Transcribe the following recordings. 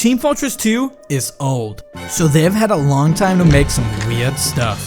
Team Fortress 2 is old, so they've had a long time to make some weird stuff.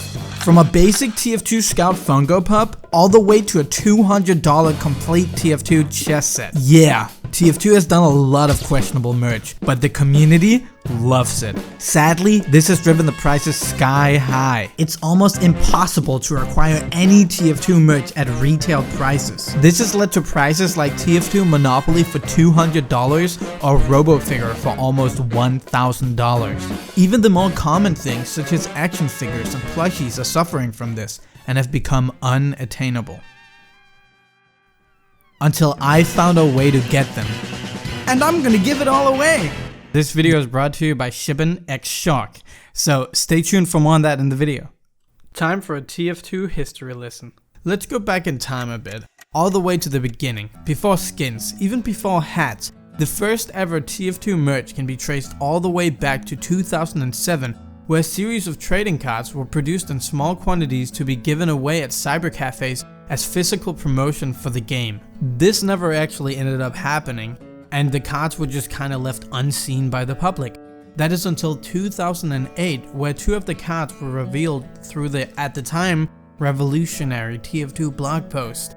From a basic TF2 Scout Funko Pop, all the way to a $200 complete TF2 chess set. Yeah, TF2 has done a lot of questionable merch, but the community loves it. Sadly, this has driven the prices sky high. It's almost impossible to acquire any TF2 merch at retail prices. This has led to prices like TF2 Monopoly for $200 or RoboFigure for almost $1,000. Even the more common things such as action figures and plushies are suffering from this and have become unattainable. Until I found a way to get them. And I'm gonna give it all away! This video is brought to you by Shippin' x ShorK, so stay tuned for more on that in the video. Time for a TF2 history lesson. Let's go back in time a bit, all the way to the beginning, before skins, even before hats. The first ever TF2 merch can be traced all the way back to 2007, where a series of trading cards were produced in small quantities to be given away at cybercafes as physical promotion for the game. This never actually ended up happening, and the cards were just kinda left unseen by the public. That is until 2008, where two of the cards were revealed through the, at the time, revolutionary TF2 blog post.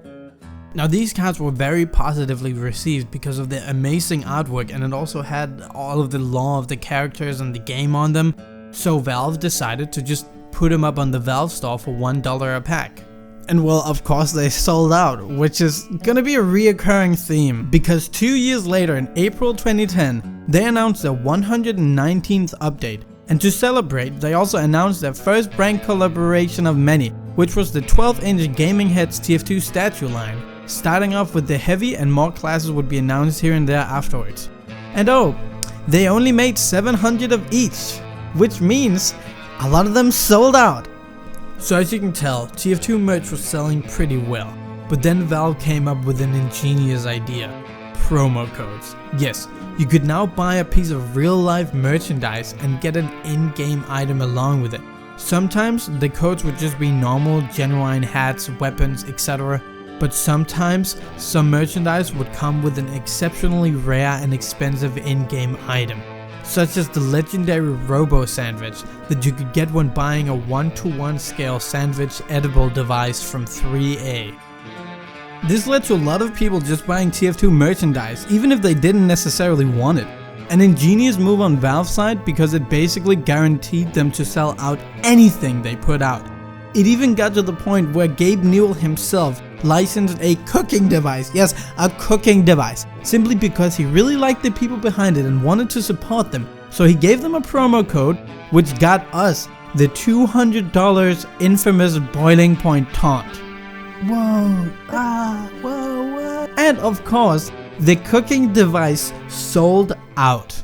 Now these cards were very positively received because of the amazing artwork, and it also had all of the lore of the characters and the game on them, so Valve decided to just put them up on the Valve store for $1 a pack. And well, of course they sold out, which is gonna be a reoccurring theme, because 2 years later in April 2010, they announced their 119th update, and to celebrate, they also announced their first brand collaboration of many, which was the 12-inch Gaming Heads TF2 statue line, starting off with the heavy, and more classes would be announced here and there afterwards. And oh, they only made 700 of each, which means a lot of them sold out. So as you can tell, TF2 merch was selling pretty well, but then Valve came up with an ingenious idea: promo codes. Yes, you could now buy a piece of real life merchandise and get an in-game item along with it. Sometimes the codes would just be normal, genuine hats, weapons, etc. But sometimes some merchandise would come with an exceptionally rare and expensive in-game item, such as the legendary Robo Sandwich that you could get when buying a 1:1 scale sandwich edible device from 3A. This led to a lot of people just buying TF2 merchandise, even if they didn't necessarily want it. An ingenious move on Valve's side, because it basically guaranteed them to sell out anything they put out. It even got to the point where Gabe Newell himself licensed a cooking device, yes, a cooking device, simply because he really liked the people behind it and wanted to support them. So he gave them a promo code, which got us the $200 infamous boiling point taunt. Whoa, whoa. And of course, the cooking device sold out.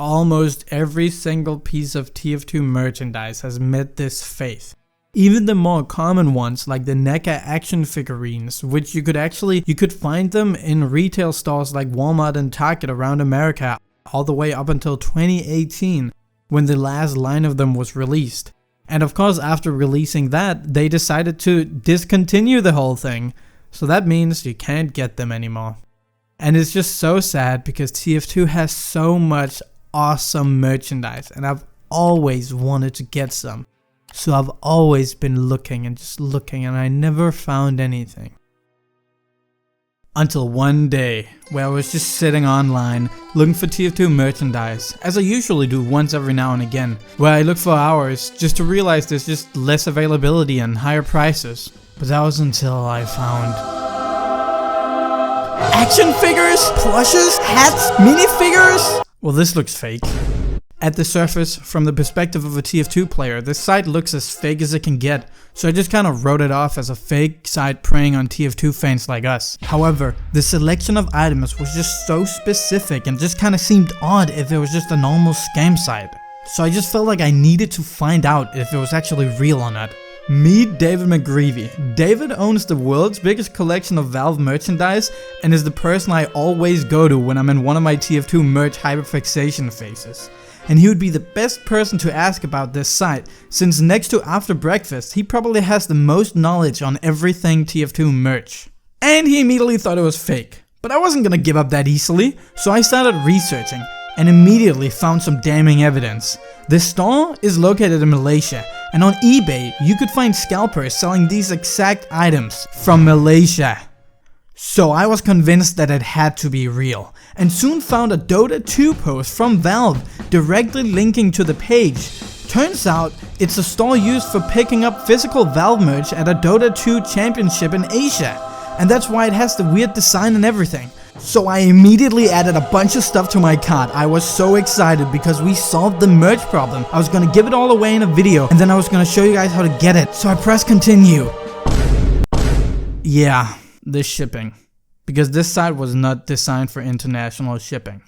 Almost every single piece of TF2 merchandise has met this fate. Even the more common ones, like the NECA action figurines, which you could find them in retail stores like Walmart and Target around America, all the way up until 2018, when the last line of them was released. And of course, after releasing that, they decided to discontinue the whole thing, so that means you can't get them anymore. And it's just so sad, because TF2 has so much awesome merchandise, and I've always wanted to get some. So I've always been looking and just looking, and I never found anything. Until one day, where I was just sitting online looking for TF2 merchandise, as I usually do once every now and again, where I look for hours just to realize there's just less availability and higher prices. But that was until I found action figures, plushes, hats, minifigures. Well, this looks fake. At the surface, from the perspective of a TF2 player, this site looks as fake as it can get, so I just kinda wrote it off as a fake site preying on TF2 fans like us. However, the selection of items was just so specific and just kinda seemed odd if it was just a normal scam site. So I just felt like I needed to find out if it was actually real or not. Meet David McGreevy. David owns the world's biggest collection of Valve merchandise and is the person I always go to when I'm in one of my TF2 merch hyperfixation phases. And he would be the best person to ask about this site, since next to After Breakfast, he probably has the most knowledge on everything TF2 merch. And he immediately thought it was fake. But I wasn't gonna give up that easily, so I started researching. and immediately found some damning evidence. This store is located in Malaysia, and on eBay you could find scalpers selling these exact items from Malaysia. So I was convinced that it had to be real, and soon found a Dota 2 post from Valve directly linking to the page. Turns out it's a store used for picking up physical Valve merch at a Dota 2 championship in Asia, and that's why it has the weird design and everything. So I immediately added a bunch of stuff to my cart. I was so excited because we solved the merch problem. I was gonna give it all away in a video, and then I was gonna show you guys how to get it. So I press continue. Yeah, this shipping. Because this site was not designed for international shipping.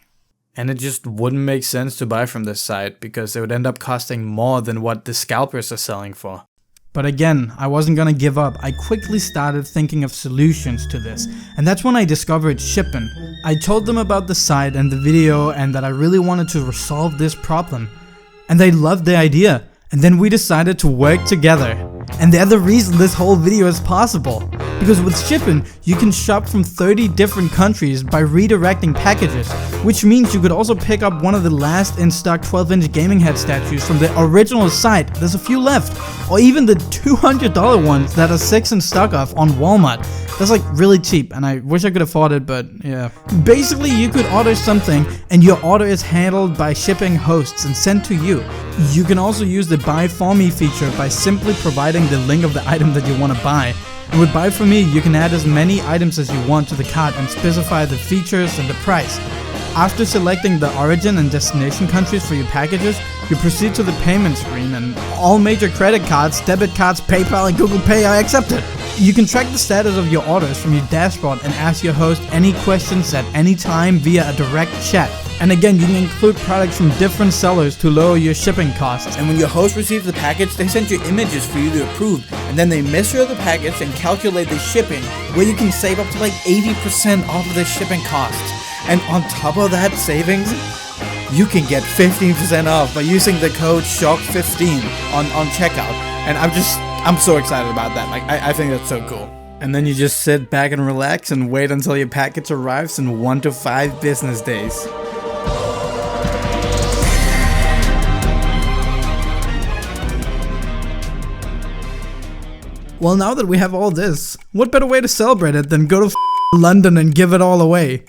And it just wouldn't make sense to buy from this site because it would end up costing more than what the scalpers are selling for. But again, I wasn't gonna give up. I quickly started thinking of solutions to this, and that's when I discovered Shipin. I told them about the site and the video and that I really wanted to resolve this problem. And they loved the idea, and then we decided to work together. And they're the reason this whole video is possible. Because with Shipin, you can shop from 30 different countries by redirecting packages, which means you could also pick up one of the last in stock 12-inch gaming head statues from the original site, there's a few left, or even the $200 ones that are 6 in stock of on Walmart. That's like really cheap, and I wish I could afford it, but yeah. Basically, you could order something and your order is handled by shipping hosts and sent to you. You can also use the buy for me feature by simply providing the link of the item that you want to buy. And with Buy For Me, you can add as many items as you want to the cart and specify the features and the price. After selecting the origin and destination countries for your packages, you proceed to the payment screen, and all major credit cards, debit cards, PayPal and Google Pay are accepted. You can track the status of your orders from your dashboard and ask your host any questions at any time via a direct chat. And again, you can include products from different sellers to lower your shipping costs. And when your host receives the package, they send you images for you to approve. And then they measure the package and calculate the shipping, where you can save up to like 80% off of the shipping costs. And on top of that savings, you can get 15% off by using the code ShorK15 on checkout. And I'm so excited about that. Like, I think that's so cool. And then you just sit back and relax and wait until your package arrives in 1 to 5 business days. Well, now that we have all this, what better way to celebrate it than go to London and give it all away?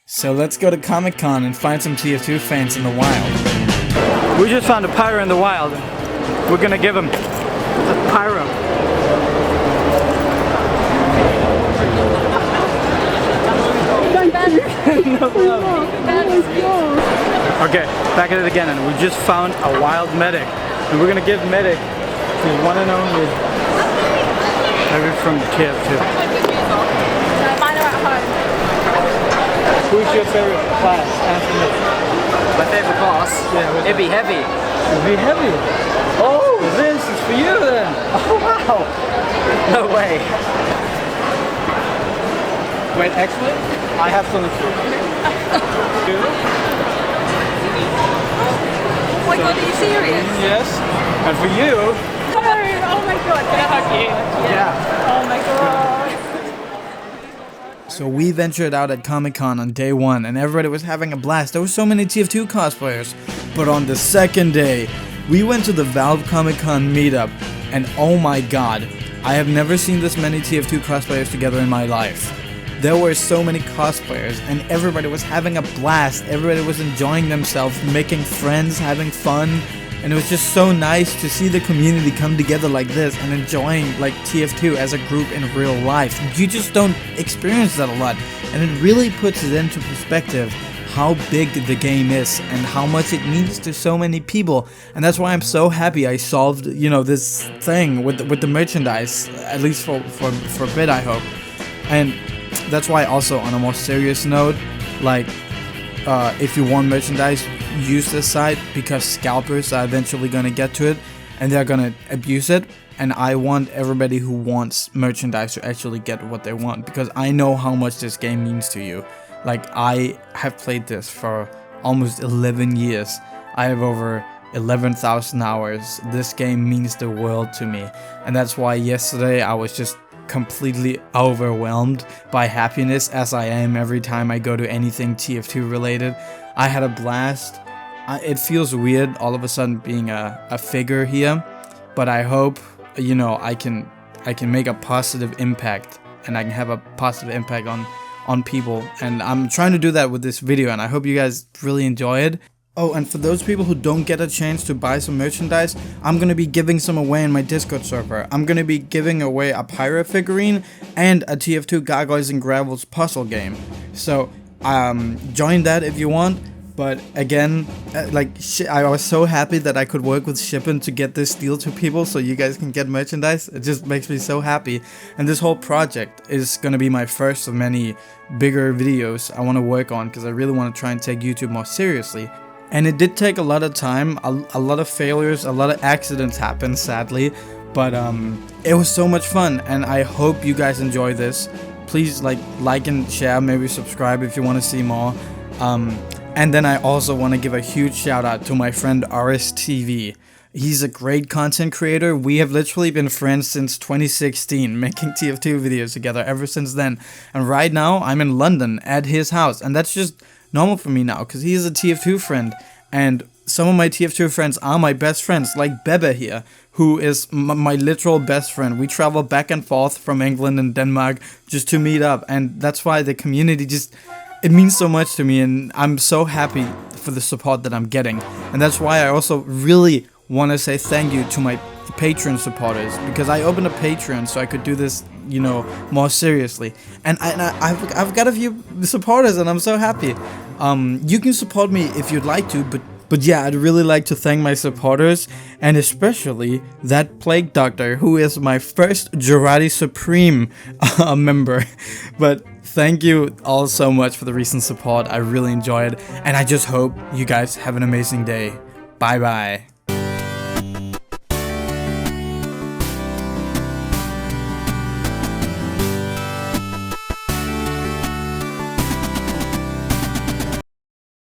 So let's go to Comic-Con and find some TF2 fans in the wild. We just found a pyro in the wild. We're gonna give him a pyro. No problem. Okay, back at it again, and we just found a wild medic. And we're gonna give medic to his one and only medic from TF2. Mine are at home. Who's your favorite class? Answer me. My favorite class? Yeah, It'd be heavy. it'd be heavy. Oh, this is for you then. Oh wow. No way. Wait, actually, I have something for you. Oh my god, are you serious? Yes. And for you. Oh my god, can I hug you? Yeah. Oh my god. So we ventured out at Comic-Con on day 1 and everybody was having a blast. There were so many TF2 cosplayers. But on the second day, we went to the Valve Comic-Con meetup, and oh my god, I have never seen this many TF2 cosplayers together in my life. There were so many cosplayers and everybody was having a blast. Everybody was enjoying themselves, making friends, having fun. And it was just so nice to see the community come together like this and enjoying like TF2 as a group in real life. You just don't experience that a lot. And it really puts it into perspective how big the game is and how much it means to so many people. And that's why I'm so happy I solved, you know, this thing with the merchandise, at least for a bit, I hope. And that's why also on a more serious note, like if you want merchandise, use this site, because scalpers are eventually gonna get to it and they're gonna abuse it. And I want everybody who wants merchandise to actually get what they want, because I know how much this game means to you. Like, I have played this for almost 11 years. I have over 11,000 hours. This game means the world to me. And that's why yesterday I was just completely overwhelmed by happiness, as I am every time I go to anything TF2 related. I had a blast. It feels weird all of a sudden being a figure here, but I hope, you know, I can make a positive impact, and I can have a positive impact on people, and I'm trying to do that with this video, and I hope you guys really enjoy it. Oh, and for those people who don't get a chance to buy some merchandise, I'm gonna be giving some away in my Discord server. I'm gonna be giving away a pirate figurine and a TF2 Gargoyles and Gravels puzzle game. So, join that if you want. But again, I was so happy that I could work with Shippen to get this deal to people so you guys can get merchandise. It just makes me so happy. And this whole project is gonna be my first of many bigger videos I want to work on, because I really want to try and take YouTube more seriously. And it did take a lot of time, a lot of failures, a lot of accidents happened, sadly. But it was so much fun, and I hope you guys enjoy this. Please like and share, maybe subscribe if you want to see more. And then I also want to give a huge shout out to my friend RSTV. He's a great content creator. We have literally been friends since 2016, making TF2 videos together ever since then. And right now, I'm in London at his house, and that's just normal for me now, because he is a TF2 friend, and some of my TF2 friends are my best friends, like Bebe here, who is my literal best friend. We travel back and forth from England and Denmark just to meet up, and that's why the community just, it means so much to me, and I'm so happy for the support that I'm getting. And that's why I also really want to say thank you to my Patreon supporters, because I opened a Patreon so I could do this, you know, more seriously, and I've got a few supporters, and I'm so happy. You can support me if you'd like to, but yeah, I'd really like to thank my supporters, and especially that Plague Doctor, who is my first Jurati Supreme member. But thank you all so much for the recent support. I really enjoyed it, and I just hope you guys have an amazing day. Bye bye.